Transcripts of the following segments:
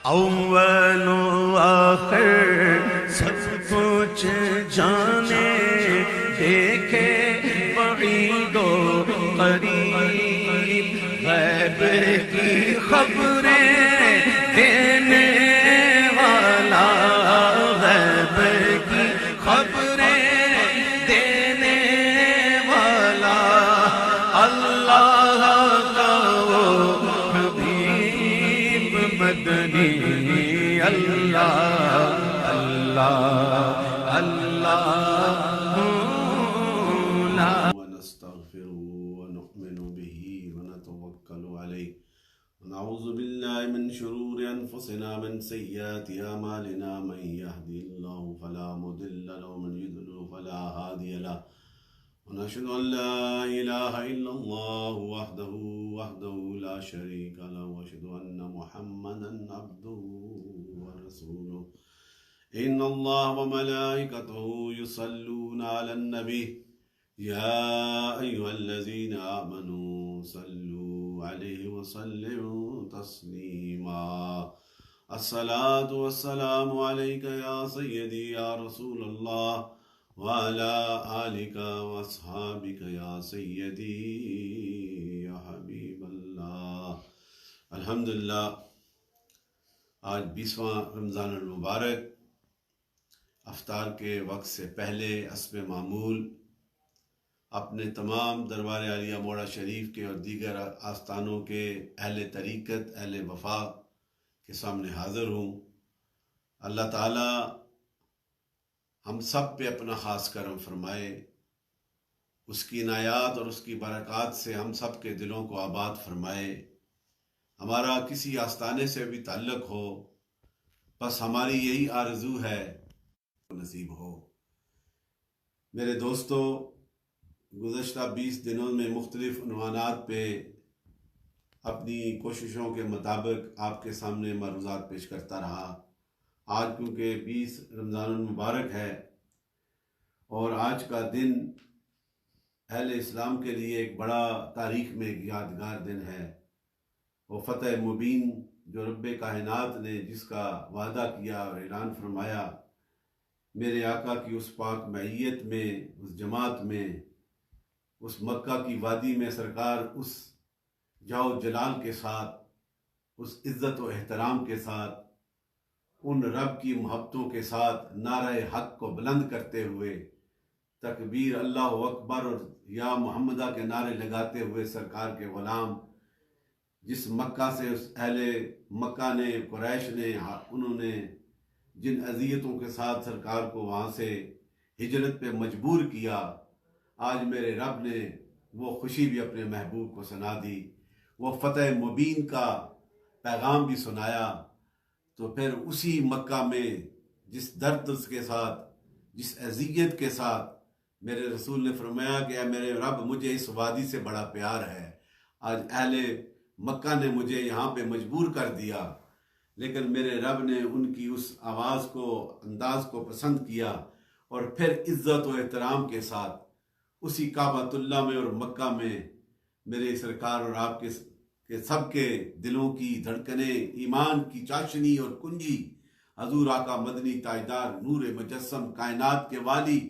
अव्वल आखिर सब कुछ जाने, देखे बईदो करीब, गैब की खबरें देने वाला, गैब की खबरें देने वाला, अल्लाह का वो हबीब मदनी, अल्लाह अल्लाह अल्लाह वनस्तगफिरुहु वनु'मिनु बिही वनतवक्कलु अलैहि वनऊज़ु बिल्लाहि मिन शुरूरि अनफुसिना मिन सय्यिआति अमालिना मन यहदिहिल्लाहु फला मुदिल्ल लहु वमन युद्लिल फला हादिय लहु वनशहदु अन ला इलाहा इल्लल्लाहु वहदहु ला शरीका लहु वअशहदु अन्न मुहम्मदन अब्दुहु व रसूलुहु इन्नल्लाह व मलाइकतहु युसल्लूना अलन नबी या अय्युहल्लज़ीना आमनू सल्लू अलैहि वसल्लिमू तस्लीमा। अस्सलातु वस्सलामु अलैका या सय्यदी या रसूलल्लाह व अला आलिका व अस्हाबिका या सय्यदी या हबीबल्लाह। अल्हम्दुलिल्लाह, आज 20वां रमज़ान अल मुबारक, अफ्तार के वक्त से पहले अस्ब मामूल अपने तमाम दरबार आलिया मोड़ा शरीफ के और दीगर आस्थानों के अहले तरीक़त, अहले वफा के सामने हाज़िर हूँ। अल्लाह ताला हम सब पे अपना ख़ास करम फरमाए, उसकी इनायात और उसकी बरक़ात से हम सब के दिलों को आबाद फरमाए। हमारा किसी आस्थाने से भी ताल्लुक़ हो, बस हमारी यही आरज़ू है नसीब हो। मेरे दोस्तों, गुज़श्ता 20 दिनों में मुख्तलिफ़ उन्वानात पे अपनी कोशिशों के मुताबिक आपके सामने मरूज़ात पेश करता रहा। आज क्योंकि 20 रमज़ान मुबारक है और आज का दिन अहले इस्लाम के लिए एक बड़ा तारीख़ में एक यादगार दिन है। वो फ़तह मुबीन जो रब्बे कायनात ने जिसका वादा किया और ऐलान फरमाया, मेरे आका की उस पाक मैयत में, उस जमात में, उस मक्का की वादी में सरकार उस जाओ जलाल के साथ, उस इज़्ज़त व एहतराम के साथ, उन रब की मोहब्बतों के साथ नारे हक़ को बुलंद करते हुए तकबीर अल्लाह अकबर और या मोहम्मदा के नारे लगाते हुए सरकार के ग़ुलाम जिस मक्का से उस अहले मक्का ने, कुरैश ने, उन्होंने जिन अज़ियतों के साथ सरकार को वहाँ से हिजरत पे मजबूर किया, आज मेरे रब ने वो खुशी भी अपने महबूब को सुना दी, वो फ़तह मुबीन का पैगाम भी सुनाया। तो फिर उसी मक्का में जिस दर्द के साथ, जिस अज़ियत के साथ मेरे रसूल ने फरमाया कि मेरे रब मुझे इस वादी से बड़ा प्यार है, आज अहले मक्का ने मुझे यहाँ पे मजबूर कर दिया, लेकिन मेरे रब ने उनकी उस आवाज़ को, अंदाज़ को पसंद किया और फिर इज़्ज़त व एहतराम के साथ उसी काबतुल्लाह में और मक्का में मेरे सरकार और आपके सबके दिलों की धड़कने, ईमान की चाशनी और कुंजी हजूर आका मदनी ताजदार नूर मुजस्सम कायनात के वाली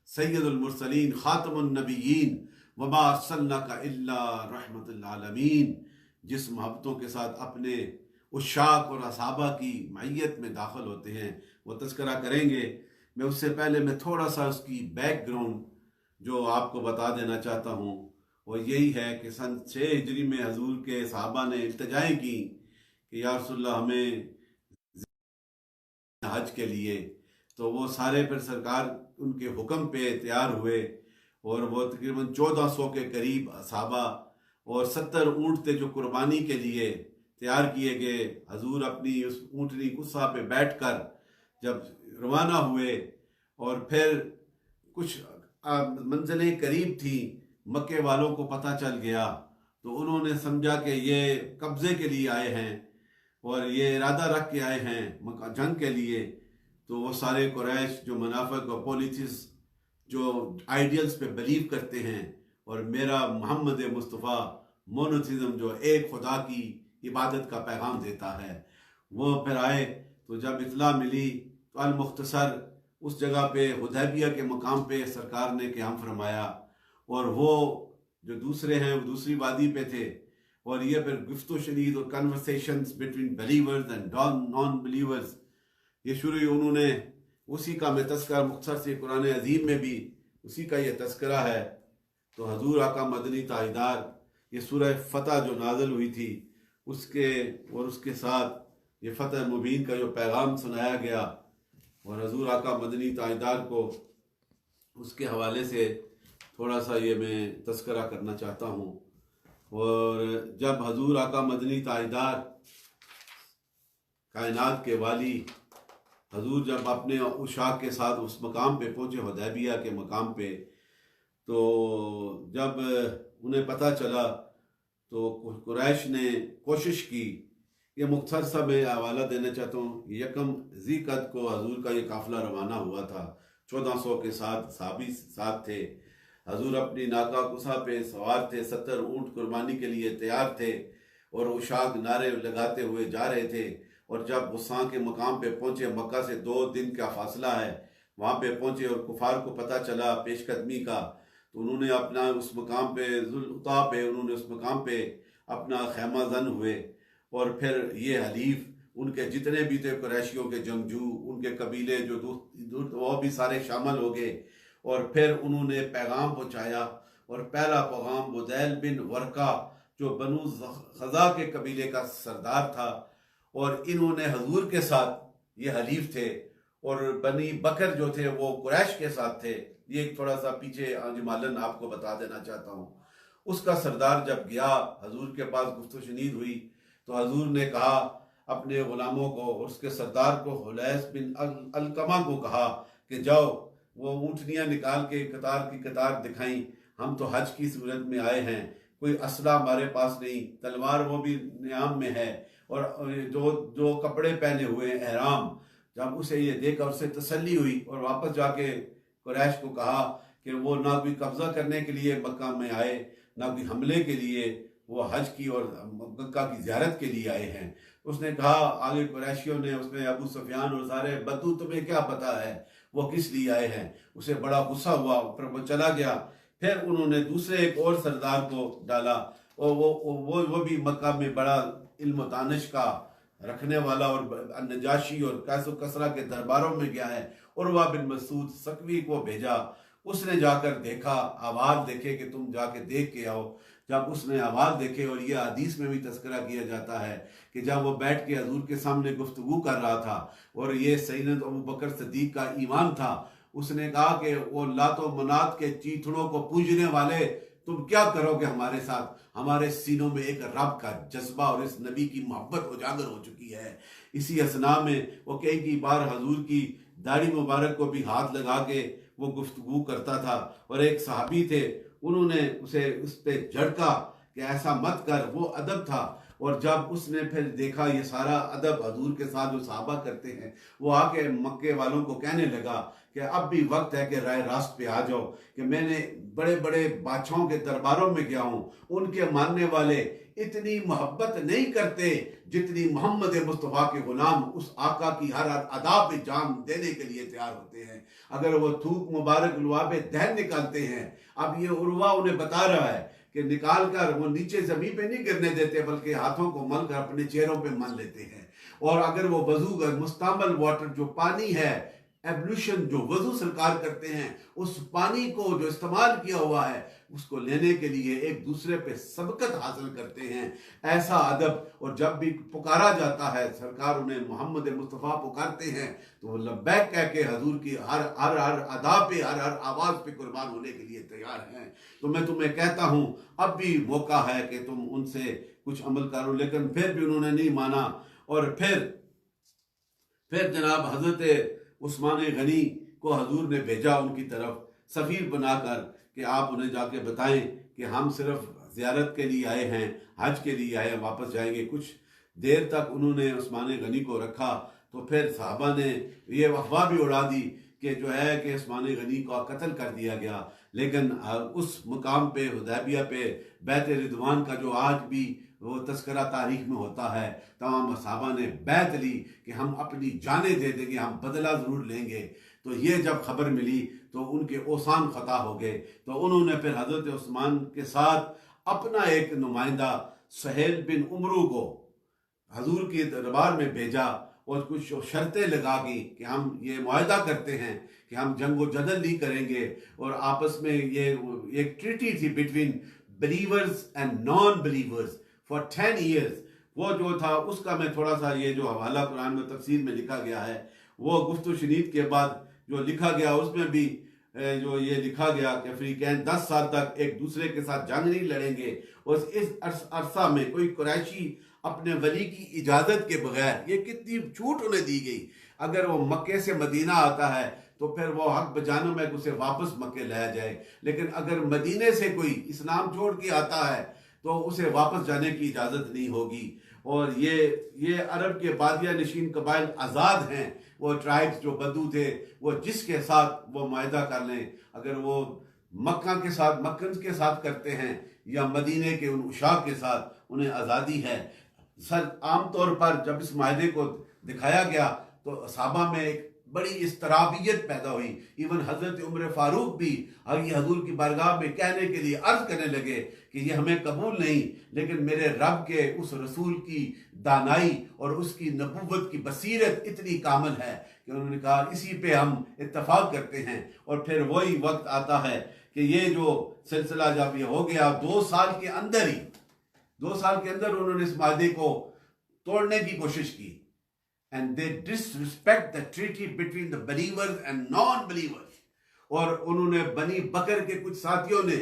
सैयदुल मुरसलीन खातमुन नबिय्यीन वमा अर्सलनाका इल्ला रहमतुल आलमीन, जिस मोहब्बतों के साथ अपने उशाक और असहाबा की मैयत में दाखिल होते हैं, वो तज़किरा करेंगे। मैं उससे पहले मैं थोड़ा सा उसकी बैकग्राउंड जो आपको बता देना चाहता हूँ, वो यही है कि सन 6 हिजरी में हजूर के सहाबा ने इल्तिजाएँ की कि या रसूलल्लाह हमें हज के लिए, तो वो सारे फिर सरकार उनके हुक्म पे तैयार हुए और वो तकरीबन 1400 के करीब सहाबा और 70 ऊँट थे जो कुर्बानी के लिए तैयार किए गए। हजूर अपनी उस ऊँटनी कुस्सा पे बैठकर जब रवाना हुए और फिर कुछ मंजिलें करीब थी, मक्के वालों को पता चल गया तो उन्होंने समझा कि ये कब्ज़े के लिए आए हैं और ये इरादा रख के आए हैं जंग के लिए। तो वो सारे कुरैश जो मुनाफिक और पॉलिटिक्स जो आइडियल्स पे बिलीव करते हैं और मेरा मोहम्मद मुस्तफ़ा मोनोथिज़म जो एक खुदा की इबादत का पैगाम देता है, वो फिर आए तो जब इतला मिली तो अल मुख्तसर उस जगह पे हुदैबिया के मकाम पे सरकार ने क़याम फरमाया, और वो जो दूसरे हैं वो दूसरी वादी पे थे, और ये फिर गुफ्तो शनीद और conversations between believers and non believers ये शुरू हुई। उन्होंने उसी का मैं तस्करा मुख्तसर से कुरान अजीम में भी उसी का ये तस्करा है। तो हजूर आका मदनी ताजदार ये सूरह फतह जो नाज़िल हुई थी उसके और उसके साथ ये फतह मुबीन का जो पैगाम सुनाया गया, और हजूर आका मदनी ताजदार को उसके हवाले से थोड़ा सा ये मैं तस्करा करना चाहता हूँ। और जब हजूर आका मदनी ताजदार कायनात के वाली हजूर जब अपने उशाक के साथ उस मकाम पे पहुँचे, हुदैबिया के मकाम पे, तो जब उन्हें पता चला तो कुरैश ने कोशिश की। ये मुख्तसर सा मैं हवाला देना चाहता हूँ। यकम ज़ीक़द को हजूर का ये काफ़िला रवाना हुआ था, 1400 के साथ साहबी साथ थे। हजूर अपनी नाका कुसा पे सवार थे, 70 ऊँट कुर्बानी के लिए तैयार थे, और उशाक नारे लगाते हुए जा रहे थे। और जब गुस्सा के मकाम पे पहुँचे, मक्का से 2 दिन का फासला है, वहाँ पे पहुँचे और कुफार को पता चला पेशकदमी का, तो उन्होंने अपना उस मकाम पे ज़ुल्ता पे उन्होंने उस मकाम पे अपना खैमा जन हुए। और फिर ये हलीफ उनके जितने भी थे कुरैशियों के जंगजू, उनके कबीले जो वो भी सारे शामिल हो गए। और फिर उन्होंने पैगाम पहुँचाया, और पहला पैगाम बुदैल बिन वर्का जो बनु खज़ा के कबीले का सरदार था, और इन्होंने हजूर के साथ ये हलीफ थे, और बनी बकर जो थे वो कुरैश के साथ थे। ये थोड़ा सा पीछे आजमालन आपको बता देना चाहता हूँ। उसका सरदार जब गया हजूर के पास, गुफ्तगू शनीद हुई, तो हजूर ने कहा अपने गुलामों को, उसके सरदार को हुलैस बिन अलकमा को कहा कि जाओ वो ऊँटनियाँ निकाल के कतार की कतार दिखाई, हम तो हज की सूरत में आए हैं, कोई असला हमारे पास नहीं, तलवार वो भी नियाम में है, और जो कपड़े पहने हुए हैं एहराम। जब उसे ये देखा उससे तसल्ली हुई, और वापस जाके कुरैश को कहा कि वो ना कोई कब्जा करने के लिए मक्का में आए, ना कोई हमले के लिए, वो हज की और मक्का की ज़ियारत के लिए आए हैं। उसने कहा आगे कुरैशियों ने, उसमें अबू सुफियान और सारे बद्दू, तुम्हें क्या पता है वो किस लिए आए हैं। उसे बड़ा गुस्सा हुआ, पर वो चला गया। फिर उन्होंने दूसरे एक और सरदार को डाला, और वो भी मक्का में बड़ा इल्म दानिश का रखने वाला और नजाशी और कैसो कसरा के दरबारों में गया है, उर्वा बिन मसूद सकवी को भेजा। उसने जाकर देखा, आवाज़ देखे कि तुम जाके देख के आओ। जब उसने आवाज़ देखे, और यह हदीस में भी तस्करा किया जाता है कि जब वो बैठ के हजूर के सामने गुफ्तगू कर रहा था, और ये सैयद अबू बकर सिद्दीक का ईमान था, उसने कहा कि वो लातो मनात के चीथड़ों को पूजने वाले, तुम क्या करोगे हमारे साथ। हमारे सीनों में एक रब का जज्बा और इस नबी की मोहब्बत उजागर हो चुकी है। इसी असना में वो कई बार हजूर की दाढ़ी मुबारक को भी हाथ लगा के वो गुफ्तगू करता था। और एक सहाबी थे, उन्होंने उसे उस पर झड़का कि ऐसा मत कर, वो अदब था। और जब उसने फिर देखा ये सारा अदब हजूर के साथ जो सहाबा करते हैं, वो आके मक्के वालों को कहने लगा कि अब भी वक्त है कि राय रास्त पे आ जाओ, कि मैंने बड़े बड़े बादशाहों के दरबारों में गया हूँ, उनके मानने वाले इतनी मोहब्बत नहीं करते जितनी मोहम्मद मुस्तफ़ा के गुलाम उस आका की हर अदा पे जान देने के लिए तैयार होते हैं। अगर वो थूक मुबारक लुआबे दहन निकालते हैं, अब ये उर्वा उन्हें बता रहा है कि निकाल कर वो नीचे जमीन पे नहीं गिरने देते, बल्कि हाथों को मल कर अपने चेहरों पे मल लेते हैं। और अगर वो वजू कर मुस्तामल वाटर जो पानी है, एब्ल्यूशन जो वजू सरकार करते हैं, उस पानी को जो इस्तेमाल किया हुआ है उसको लेने के लिए एक दूसरे पे सबकत हासिल करते हैं। ऐसा अदब। और जब भी पुकारा जाता है, सरकार उन्हें मोहम्मद मुस्तफ़ा पुकारते हैं, तो वो लब्बैक कह के हजूर की हर हर हर अदा पे, हर हर आवाज़ पे कुर्बान होने के लिए तैयार हैं। तो मैं तुम्हें कहता हूँ अब भी मौका है कि तुम उनसे कुछ अमल करो। लेकिन फिर भी उन्होंने नहीं माना। और फिर जनाब हजरत उस्मान गनी को हजूर ने भेजा उनकी तरफ सफ़ीर बनाकर कि आप उन्हें जाके बताएं कि हम सिर्फ ज़ियारत के लिए आए हैं, हज के लिए आए हैं, वापस जाएंगे। कुछ देर तक उन्होंने उस्मान गनी को रखा। तो फिर साहबा ने ये अफवाह भी उड़ा दी कि जो है कि उस्मान गनी का कत्ल कर दिया गया। लेकिन उस मुकाम पे हुदैबिया पे बैत रिदवान का जो आज भी वो तस्करा तारीख में होता है, तमाम सहाबा ने बैत ली कि हम अपनी जानें दे देंगे, हम बदला ज़रूर लेंगे। तो ये जब खबर मिली तो उनके ओसान ख़ता हो गए। तो उन्होंने फिर हज़रत उस्मान के साथ अपना एक नुमाइंदा सहेल बिन उमरू को हजूर के दरबार में भेजा और कुछ शर्तें लगा कि हम ये मुआहदा करते हैं कि हम जंगो जदल नहीं करेंगे, और आपस में ये एक ट्रीटी थी between believers and non believers for 10 years. वो जो था उसका मैं थोड़ा सा, ये जो हवाला कुरान में तफसीर में लिखा गया है, वो गुफ्तु शनीद के बाद जो लिखा गया उसमें भी जो ये लिखा गया कि अफ्रीकैन 10 साल तक एक दूसरे के साथ जंग नहीं लड़ेंगे, और इस अरसा में कोई कुरैशी अपने वली की इजाज़त के बगैर, ये कितनी छूट उन्हें दी गई, अगर वो मक्के से मदीना आता है तो फिर वो हक बजानों में उसे वापस मक्के लाया जाए, लेकिन अगर मदीने से कोई इस्लाम छोड़ के आता है तो उसे वापस जाने की इजाज़त नहीं होगी। और ये अरब के बादिया नशीन कबाइल आज़ाद हैं, वो ट्राइब्स जो बदू थे वो जिसके साथ वो मुआहदा कर लें, अगर वो मक्का के साथ, मक्कन के साथ करते हैं या मदीने के उन उशाक के साथ, उन्हें आज़ादी है। सर आम तौर पर जब इस माहदे को दिखाया गया तो सहाबा में एक बड़ी इस्तराबियत पैदा हुई। इवन हजरत उमर फारूक भी हजूर की बारगाह में कहने के लिए अर्ज करने लगे कि ये हमें कबूल नहीं, लेकिन मेरे रब के उस रसूल की दानाई और उसकी नबूवत की बसीरत इतनी कामिल है कि उन्होंने कहा इसी पे हम इत्तफाक करते हैं। और फिर वही वक्त आता है कि ये जो सिलसिला जब ये हो गया, 2 साल के अंदर ही, 2 साल के अंदर उन्होंने इस माहदे को तोड़ने की कोशिश की। And they disrespect the treaty between the believers and non-believers। और उन्होंने बनी बकर के कुछ साथियों ने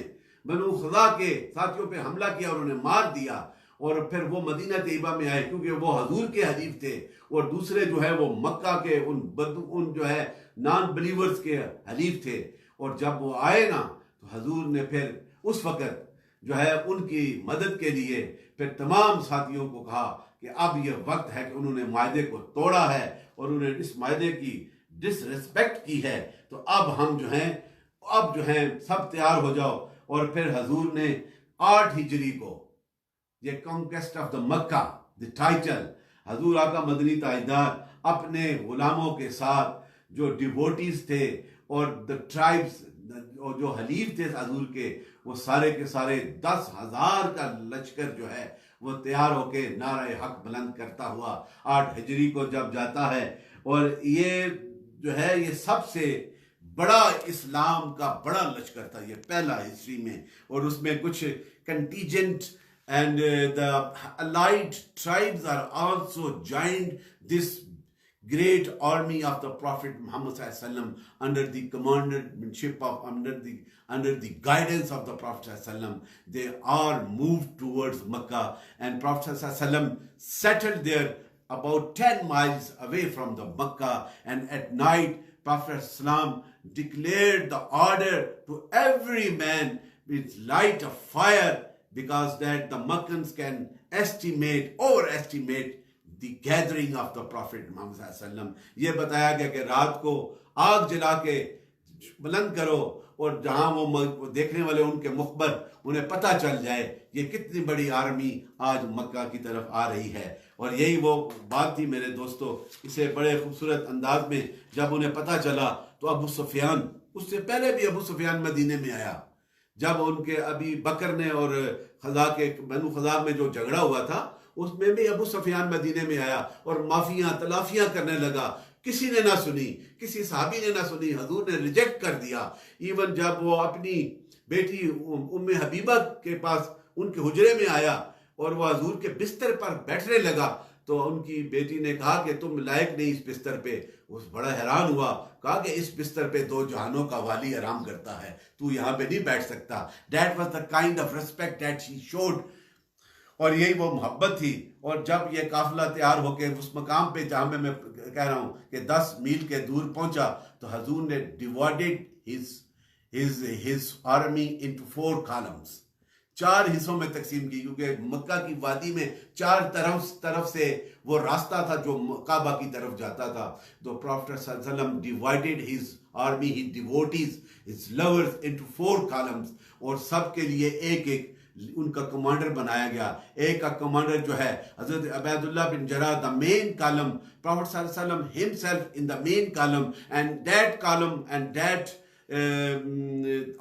बनु खुदा के साथियों पे हमला किया और उन्हें मार दिया, और फिर वो मदीना तैयबा में आए क्योंकि वो हजूर के हलीफ थे, और दूसरे जो है वो मक्का के उन जो है नॉन बिलीवर्स के हलीफ थे। और जब वो आए ना तो हजूर ने फिर उस वक़्त जो है उनकी मदद के लिए फिर तमाम साथियों को कहा कि अब यह वक्त है कि उन्होंने मायदे को तोड़ा है और उन्होंने इस मायदे की डिसरिस्पेक्ट की है, तो अब हम जो हैं सब तैयार हो जाओ। और फिर हजूर ने 8 हिजरी को ये conquest of the Mecca, the title, हजूर आका मदनी ताजदार अपने गुलामों के साथ जो डिवोटीज थे और द ट्राइब्स और जो हलीफ थे हजूर के, वो सारे के सारे 10,000 का लश्कर जो है वो तैयार होके नारे हक बुलंद करता हुआ 8 हिजरी को जब जाता है। और ये जो है ये सबसे बड़ा इस्लाम का बड़ा लश्कर था, ये पहला हिस्ट्री में। और उसमें कुछ contingent and the allied tribes are also joined this great army of the Prophet Muhammad sallallahu alaihi wasallam under the commandership of under the guidance of the Prophet sallallahu alaihi wasallam. They are moved towards Makkah, and Prophet sallallahu alaihi wasallam settled there about 10 miles away from the Makkah. And at night Prophet sallallahu alaihi wasallam declared the order to every man with light of fire, because that the Makkans can overestimate the gathering of the Prophet Muhammad sallallahu alaihi wasallam। ये बताया गया कि रात को आग जला के बुलंद करो, और जहां वो देखने वाले उनके मुखबर उन्हें पता चल जाए ये कितनी बड़ी आर्मी आज मक्का की तरफ आ रही है। और यही वो बात थी मेरे दोस्तों, इसे बड़े खूबसूरत अंदाज में जब उन्हें पता चला तो अबू सुफियान, उससे पहले भी अबू सुफियान मदीने में आया, जब उनके अभी बकर ने और खजा के बनु खजा में जो झगड़ा हुआ था उसमें भी अबू सुफियान मदीने में आया और माफियां तलाफियां करने लगा। किसी ने ना सुनी, किसी साहबी ने ना सुनी, हजूर ने रिजेक्ट कर दिया। इवन जब वो अपनी बेटी उम्मे हबीबा के पास उनके हुजरे में आया और वो हजूर के बिस्तर पर बैठने लगा, तो उनकी बेटी ने कहा कि तुम लायक नहीं इस बिस्तर पे। उस बड़ा हैरान हुआ, कहा कि इस बिस्तर पे 2 जहानों का वाली आराम करता है, तू यहाँ पे नहीं बैठ सकता। That was the kind of respect that she showed, और यही वो मोहब्बत थी। और जब ये काफिला तैयार होकर उस मकाम पे जहाँ मैं कह रहा हूँ कि 10 मील के दूर पहुंचा, तो हजूर ने divided his army into 4 columns, 4 हिस्सों में तकसीम की, क्योंकि मक्का की वादी में 4 तरफ से वो रास्ता था जो काबा की तरफ जाता था। तो प्रॉफेट सल्लल्लाहु अलैहि वसल्लम divided his army, his devotees, his lovers into 4 columns, और सब के लिए एक उनका कमांडर बनाया गया। एक का कमांडर जो है हजरत अबैदुल्लाह बिन जरा, द मेन कॉलम, प्रॉफेट सल्लल्लाहु अलैहि वसल्लम himself in the main column, and that column and that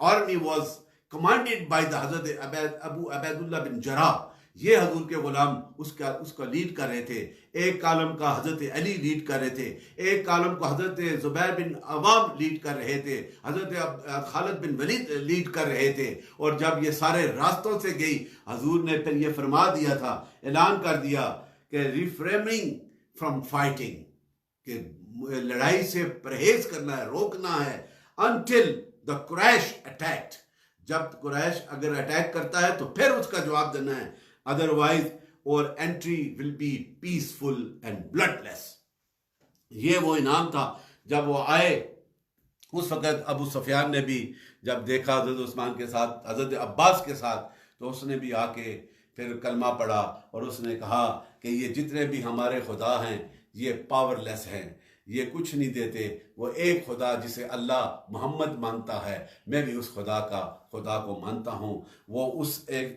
army was commanded by the हजरत अबू अबैदुल्लाह बिन जरा। ये हजूर के गुलाम उसका लीड कर रहे थे। एक कॉलम का हजरत अली लीड कर रहे थे, एक कॉलम को हजरत जुबैर बिन अवाम लीड कर रहे थे, हजरत खालिद बिन वलीद लीड कर रहे थे। और जब ये सारे रास्तों से गई, हजूर ने फिर ये फरमा दिया था, ऐलान कर दिया कि रिफ्रेमिंग फ्रॉम फाइटिंग, कि लड़ाई से परहेज करना है, रोकना है, अनटिल द कुरैश अटैक्ड, जब कुरैश अगर अटैक करता है तो फिर उसका जवाब देना है, अदरवाइज और entry will be peaceful and bloodless. ये वो इनाम था। जब वो आए उस वक़्त अबू सुफियान ने भी जब देखा हज़रत उस्मान के साथ, हज़रत अब्बास के साथ, तो उसने भी आके फिर कलमा पढ़ा और उसने कहा कि ये जितने भी हमारे खुदा हैं ये पावरलेस हैं, ये कुछ नहीं देते। वो एक खुदा जिसे अल्लाह मोहम्मद मानता है, मैं भी उस खुदा को मानता हूँ। वो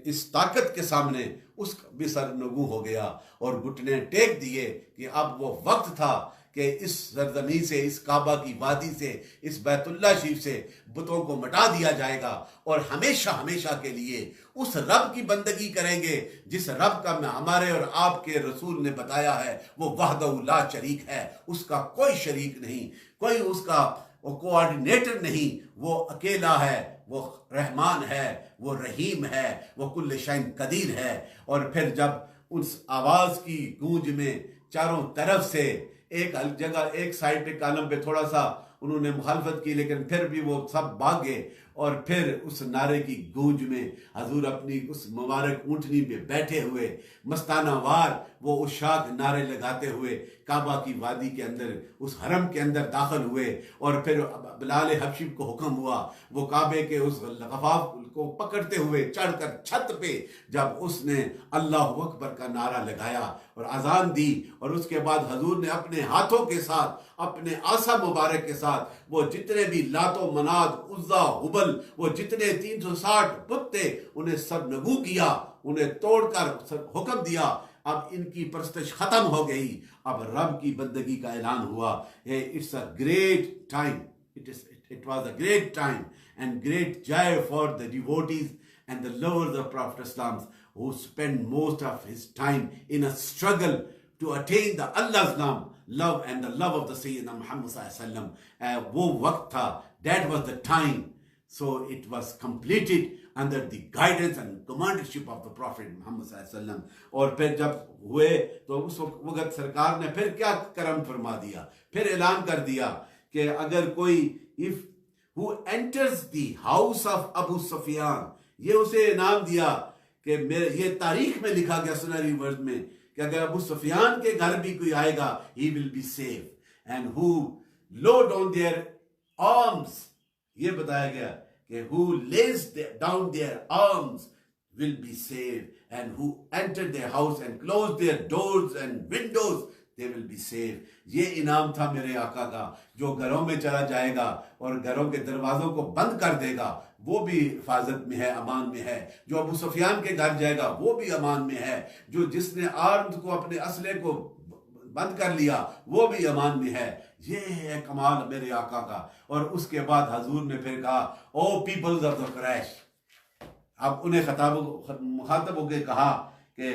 इस ताकत के सामने उसका भी सरनगू हो गया और घुटने टेक दिए कि अब वो वक्त था कि इस सरजमी से, इस काबा की वादी से, इस बैतुल्लाह शरीफ से बुतों को मिटा दिया जाएगा और हमेशा हमेशा के लिए उस रब की बंदगी करेंगे जिस रब का हमारे और आपके रसूल ने बताया है वो वहदहू ला शरीक है, उसका कोई शरीक नहीं, कोई उसका कोऑर्डिनेटर नहीं, वो अकेला है, वो रहमान है, वो रहीम है, वो कुल्ल शैइन कदीर है। और फिर जब उस आवाज की गूंज में चारों तरफ से एक जगह, एक साइड पे कॉलम पे थोड़ा सा उन्होंने मुखालफत की, लेकिन फिर भी वो सब भाग गए और फिर उस नारे की गूंज में हजूर अपनी उस मुबारक ऊंटनी पे बैठे हुए मस्ताना वार वो उशाक नारे लगाते हुए काबा की वादी के अंदर, उस हरम के अंदर दाखिल हुए। और फिर बिलाल हबशी को हुक्म हुआ, वो काबे के उस गफाफ को पकड़ते हुए चढ़कर छत पे जब उसने अल्लाह अकबर का नारा लगाया और अजान दी, और उसके बाद हजूर ने अपने हाथों के साथ, अपने आसा मुबारक के साथ वो जितने भी लातो मनाद उज्जा हुबल, वो जितने 360 बुत थे उन्हें सरनगू किया, उन्हें तोड़कर हुक्म दिया अब इनकी परस्तिश खत्म हो गई, अब रब की बंदगी का ऐलान हुआ। It's a great time, it was a great time and great joy for the devotees and the lovers of Prophet Islam who spent most of his time in a struggle to attain the Allah's love and the love of the Sayyidina Muhammad sallallahu alaihi wasallam. वो वक्त था, that was the time, so it was completed under the guidance and commandership of the Prophet Muhammad sallallahu alaihi wasallam. और फिर जब हुए तो उस वक्त सरकार ने फिर क्या करम फरमा दिया, फिर ऐलान कर दिया कि अगर कोई if who enters the house of Abu Sufyan, ये उसे इनाम दिया कि ये तारीख में लिखा गया सुनहरी वर्ड में कि अगर अबू सुफियान के घर भी कोई आएगा he will be safe, and who low down their arms, ये बताया गया कि who lays down their arms will be safe, and who enter their house and close their doors and windows they will be safe. ये इनाम था मेरे आका का। जो घरों में चला जाएगा और घरों के दरवाजों को बंद कर देगा वो भी हिफाजत में है, अमान में है। जो अबू सुफियान के घर जाएगा वो भी अमान में है। जो जिसने आर्म्स को, अपने असले को बंद कर लिया वो भी अमान में है। ये है कमाल मेरे आका का। और उसके बाद हजूर ने फिर कहा, ओ पीपल्स ऑफ द कुरैश, अब उन्हें मुखातब होकर कहा कि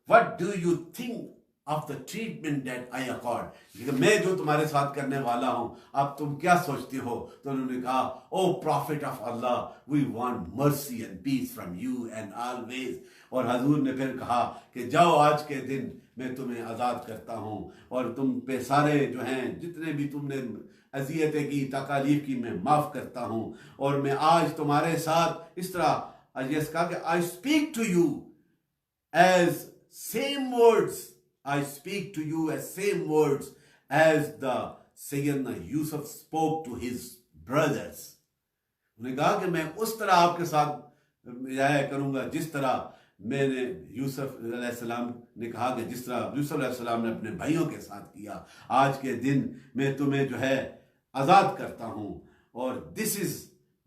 what do you think of the treatment that I accord, मैं जो तुम्हारे साथ करने वाला हूं अब तुम क्या सोचते हो। तो उन्होंने कहा, O prophet of Allah, we want mercy and peace from you and always. और हजूर ने फिर कहा कि जाओ, आज के दिन मैं तुम्हें आज़ाद करता हूं और तुम पे सारे जो हैं जितने भी तुमने अजियतें की, तकालीफ की, मैं माफ़ करता हूं। और मैं आज तुम्हारे साथ इस तरह ये कहा कि I speak to you as same words, I speak to you as same words as the Sayyidina Yusuf spoke to his brothers. उन्होंने कहा कि मैं उस तरह आपके साथ जाया करूंगा जिस तरह मैंने यूसुफ अलैहिस्सलाम ने कहा कि जिस तरह यूसुफ अलैहिस्सलाम ने अपने भाइयों के साथ किया। आज के दिन मैं तुम्हें जो है आज़ाद करता हूं। और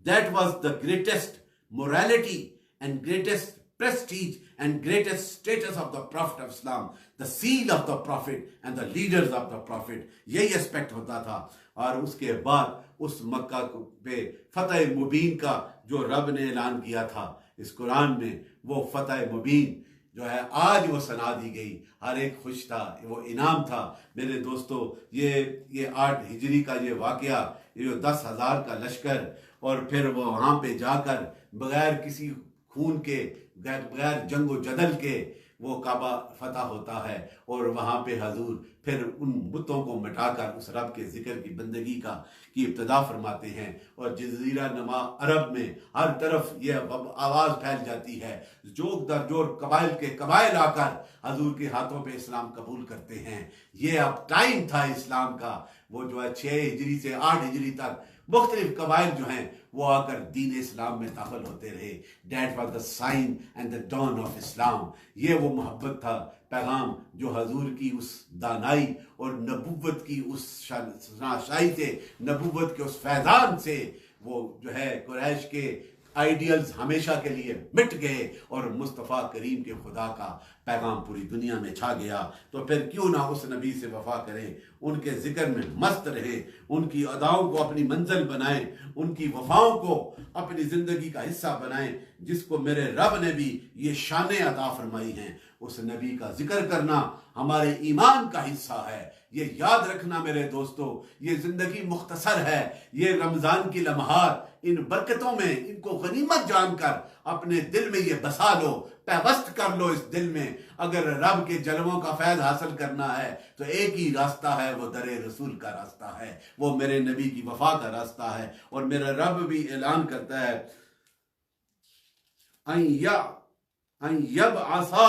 that was the greatest morality and greatest prestige and greatest status of the Prophet of Islam, the seal of the Prophet and the leaders of the Prophet. यही एस्पेक्ट होता था। और उसके बाद उस मक्का पे फतेह मुबीन का जो रब ने ऐलान किया था इस कुरान में, वो फतेह मुबीन जो है आज वो सना दी गई। हर एक खुश था, वो इनाम था। मेरे दोस्तों, ये 8 हिजरी का ये वाकया, ये जो 10,000 का लश्कर, और फिर वो वहाँ पे जाकर बगैर किसी खून के, बगैर जंगो जदल के वो काबा फतह होता है, और वहाँ पे हजूर फिर उन बुतों को मिटाकर उस रब के जिक्र की बंदगी की इब्तदा फरमाते हैं। और जजीरा नमा अरब में हर तरफ ये आवाज़ फैल जाती है, जोक दर जोर कबाइल के कबाइल आकर हजूर के हाथों पे इस्लाम कबूल करते हैं। ये अब टाइम था इस्लाम का, वो जो है 6 हिजरी से 8 हिजरी तक मुख्तलिफ कबाइल जो हैं वो आकर दीन इस्लाम में दाखिल होते रहे। That was the sign and the dawn of Islam. ये वो मोहब्बत था, पैगाम जो हजूर की उस दानाई और नबुव्वत की उस शाही से, नबुव्वत के उस फैजान से वो जो है कुरैश के आइडियल्स हमेशा के लिए मिट गए और मुस्तफ़ा करीम के खुदा का पैगाम पूरी दुनिया में छा गया। तो फिर क्यों ना उस नबी से वफा करें, उनके जिक्र में मस्त रहे, उनकी अदाओं को अपनी मंजिल बनाएं, उनकी वफाओं को अपनी जिंदगी का हिस्सा बनाएं, जिसको मेरे रब ने भी ये शान अता फरमाई हैं। उस नबी का जिक्र करना हमारे ईमान का हिस्सा है। ये याद रखना मेरे दोस्तों, ये जिंदगी मुख्तसर है। ये रमजान की लम्हात, इन बरकतों में इनको गनीमत जानकर अपने दिल में ये बसा लो, पैवस्त कर लो इस दिल में। अगर रब के जलवों का फैज हासिल करना है तो एक ही रास्ता है, वो दरे रसूल का रास्ता है, वो मेरे नबी की वफा का रास्ता है। और मेरा रब भी ऐलान करता है, यब आसा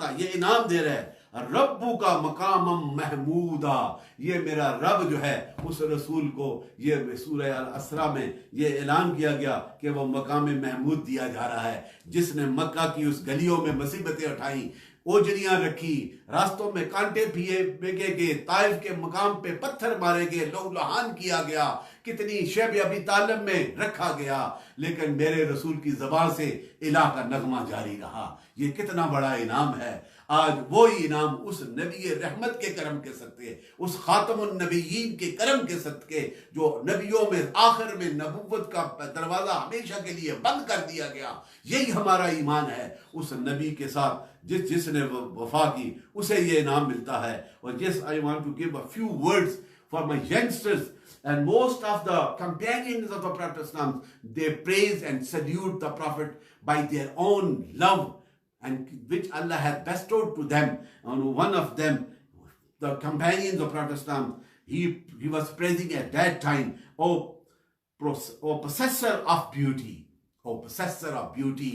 का ये इनाम दे रहा है, रब्बू का मकाम महमूदा। ये मेरा रब जो है उस रसूल को, ये सूरह अल-असरा में ये ऐलान किया गया कि वो मकाम महमूद दिया जा रहा है, जिसने मक्का की उस गलियों में मुसीबतें उठाई, ओजरियां रखी, रास्तों में कांटे फेंके गए, ताइफ के मकाम पे पत्थर मारे गए, लहूलुहान किया गया, कितनी शब अबी तालिब में रखा गया, लेकिन मेरे रसूल की ज़बान से इलाह का नगमा जारी रहा। ये कितना बड़ा इनाम है। आज वो ही इनाम उस नबी रहमत के करम के सदके, उस खातमुन नबीयीन के करम के सदके, जो नबियों में आखिर में नबुव्वत का दरवाजा हमेशा के लिए बंद कर दिया गया। यही हमारा ईमान है। उस नबी के साथ जिसने वफा की उसे ये इनाम मिलता है। और yes, I want to give a few words for my youngsters and most of the companions of the Prophet Islam. They praise and salute the Prophet by their own love and which Allah has bestowed to them. And one of them, the companions of Prophet Islam, he was praising at that time, "O possessor of beauty, O possessor of beauty,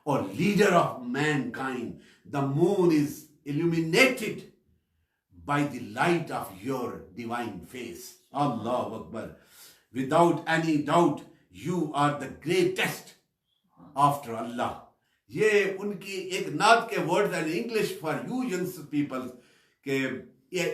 O leader of mankind, the moon is illuminated by the light of your divine face." Allahu Akbar. Without any doubt, you are the greatest after Allah. ये उनकी एक नात के words and English for you young people के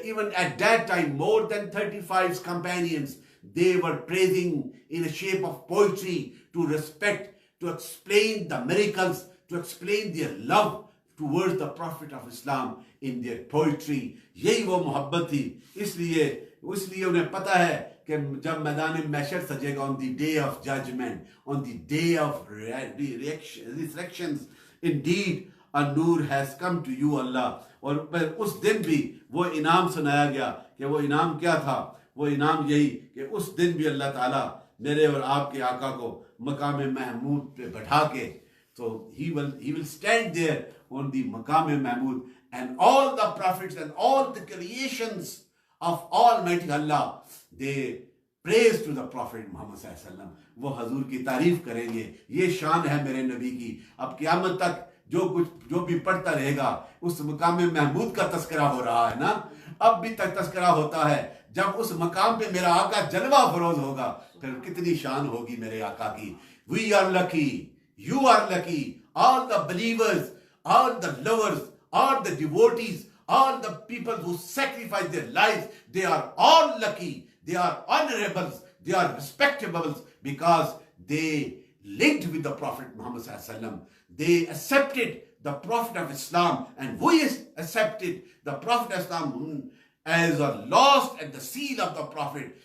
even at that time more than 35 companions, they were praising in a shape of poetry to respect, to explain the miracles, to explain their love towards the Prophet of Islam in their poetry. यही वो मोहब्बत थी। इसलिए उन्हें पता है कि जब मैदान महशर सजेगा, on the day of judgment, on the day of resurrections, indeed a nur has come to you Allah. और उस दिन भी वो इनाम सुनाया गया कि वो इनाम क्या था। वो इनाम यही कि उस दिन भी अल्लाह ताला मेरे और आपके आका को मकाम महमूद पे बैठा के, so he will stand there on the maqam mahmud, and all the prophets and all the creations of Almighty Allah, they praise to the Prophet Muhammad sallallahu alaihi wasallam. वो हजूर की तारीफ करेंगे। ये शान है मेरे नबी की। अब क़यामत तक जो भी पढ़ता रहेगा, उस मकाम महमूद का तस्करा हो रहा है ना, अब भी तक तस्करा होता है। जब उस मकाम पे मेरा आका जलवा फरोज होगा, फिर कितनी शान होगी मेरे आका की। We are lucky, you are lucky, all the believers, all the lovers, all the devotees, all the people who sacrifice their lives, they are all lucky, they are honorables, they are respectables, because they linked with the Prophet Muhammad Sallallahu Alaihi Wasallam. They accepted the Prophet of Islam, and we accepted the Prophet of Islam as a lost and the seal of the Prophet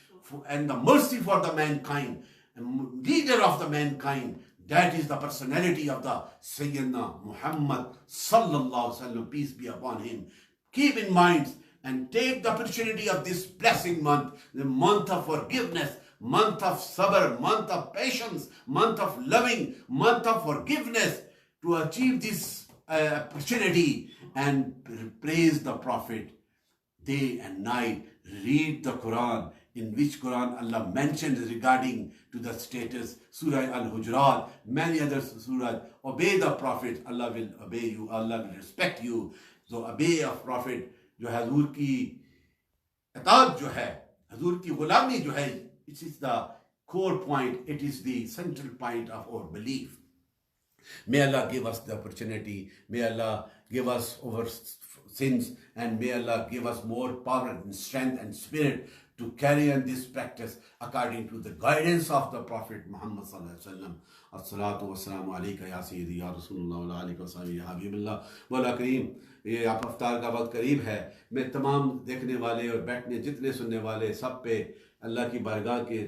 and the mercy for the mankind, and leader of the mankind. That is the personality of the Sayyidina Muhammad Sallallahu Alaihi Wasallam, peace be upon him. Keep in mind and take the opportunity of this blessing month, the month of forgiveness, month of sabr, month of patience, month of loving, month of forgiveness, to achieve this opportunity and praise the Prophet day and night. Read the Quran, in which Quran Allah mentioned regarding to the status, Surah Al-Hujurat, many other surahs. Obey the Prophet, Allah will obey you, Allah will respect you. So obey of Prophet, जो है हजूर की अताअत जो है, हजूर की गुलामी जो है, it is the core point, it is the central point of our belief. May Allah give us the opportunity, may Allah give us our sins, and may Allah give us more power and strength and spirit to carry on this practice according to the guidance of the Prophet Muhammad Sallallahu Alaihi Wasallam. As-salatu wassalamu alayka ya sayyidi ya Rasulullah wa alayka wa sahbihi ya Habibillah. Mawla Kareem, ये आप अफ्तार का वक्त करीब है। मैं तमाम देखने वाले और बैठने जितने सुनने वाले सब पे अल्लाह की बारगाह के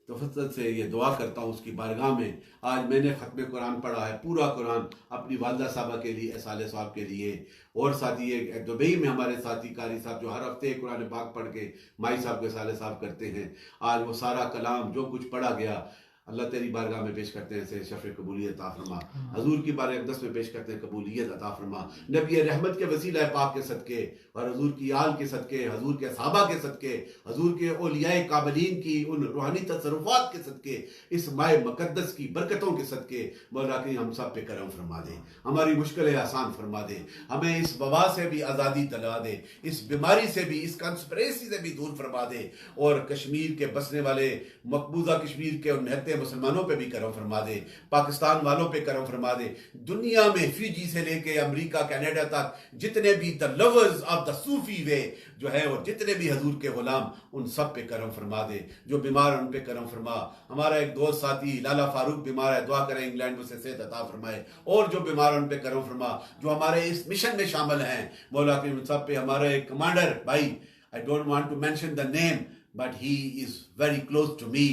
तफस्सुल से ये दुआ करता हूँ उसकी बारगाह में। आज मैंने ख़त्म कुरान पढ़ा है, पूरा कुरान अपनी वालदा साहबा के लिए, साले साहब के लिए, और साथी ये दुबई में हमारे साथी कारी साहब जो हर हफ्ते कुरान पाक पढ़ के माई साहब के साले साहब करते हैं। आज वो सारा कलाम जो कुछ पढ़ा गया अल्लाह तेरी बारगाह में पेश करते हैं, से शफ़े कबूलियत अता फरमा। हजूर की बारगाह अक़दस में पेश करते हैं, कबूलियत अता फरमा। नबी रहमत के वसीला पाक के सदके और हजूर की आल के सदके, हजूर के सहाबा के सदके, हजूर के औलियाए काबिलीन की उन रूहानी तसर्रुफ़ात के सदके, इस माए मुक़द्दस की बरकतों के सदके मौला की हम सब पे करम फरमा दे, हमारी मुश्किलें आसान फरमा दे, हमें इस वबा से भी आज़ादी दिला दे, इस बीमारी से भी, इस कंस्पिरेसी से भी दूर फरमा दे, और कश्मीर के बसने वाले मकबूजा कश्मीर के उन निहत्ते मुसलमानों पे भी करम फरमा दे, पाकिस्तान वालों पे करम फरमा दे। दुनिया में फिजी से लेके अमेरिका कनाडा तक जितने भी the lovers of the Sufi way जो है, और जितने भी हजूर के गुलाम, उन सब पे करम फरमा दे। जो बीमार उन पे करम फरमा। हमारा एक दोस्त साथी लाला फारूक बीमार है, दुआ करें इंग्लैंड में उसे सेहत अता फरमाए, और जो बीमार उन पे करम फरमा, जो हमारे इस मिशन में शामिल हैं मौला के उन सब पे। हमारा एक कमांडर भाई, I don't want to mention the name but he is very close to me,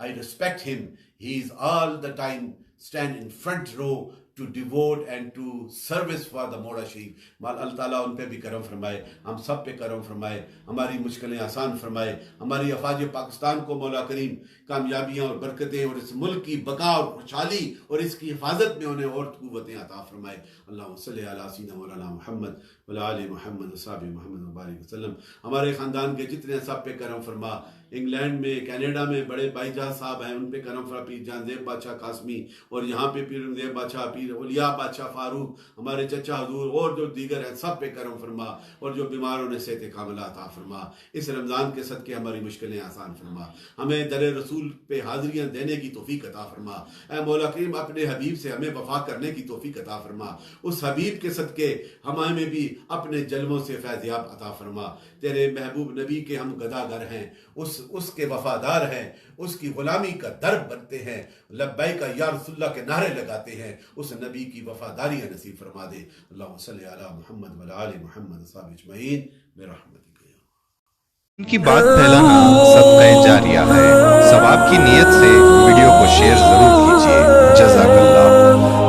I respect him. He is all the time stand in front row to devote and to service for the Moda Sharif. अल्लाह ताला उन पे भी करम फरमाए, हम सब पे करम फरमाए, हमारी मुश्किलें आसान फरमाए, हमारी अफवाज पाकिस्तान को मौला करीम कामयाबियाँ और बरकतें और इस मुल्क की बका और खुशहाली और इसकी हिफाजत में उन्हें और क़ुव्वतें अता फरमाए। अल्लाहुम्मा सल्लि अला सय्यिदिना मौलाना मुहम्मद व आले मुहम्मद व सहाबी मुहम्मद व बारिक वसल्लम। हमारे ख़ानदान के जितने सब पे करम फरमा। इंग्लैंड में, कनाडा में बड़े भाईजान साहब हैं, उन पे करम फरमा, पीर जानदेव बादशाह कासमी, और यहाँ पे पीर जानदेव बादशाह, पीर औलिया बादशाह फारूक, हमारे चचा हजूर और जो दीगर हैं सब पे करम फरमा, और जो बीमारों ने सेहत कामिला अता फरमा। इस रमज़ान के सदके हमारी मुश्किलें आसान फरमा, हमें दर रसूल पे हाज़िरियाँ देने की तौफीक अता फरमा। ऐ मौला करीम अपने हबीब से हमें वफा करने की तौफीक अता फरमा। उस हबीब के सदके हमें भी अपने जलवों से फैज़याब अता फरमा। तेरे महबूब नबी के हम गदागर हैं, उसके वफादार हैं, उसकी गुलामी का दर्द बनते हैं, लब्बैक या रसूलल्लाह के नारे लगाते हैं। उस नबी की वफादारी नसीब फरमा दे। अल्लाहुम्मा सल्लि अला मुहम्मद व आले मुहम्मद सहाबी अजमईन बिरहमतिक। उनकी बात फैलाना सदक़े जारिया है। सवाब की नीयत से वीडियो को शेयर जरूर कीजिए। जज़ाकल्लाह।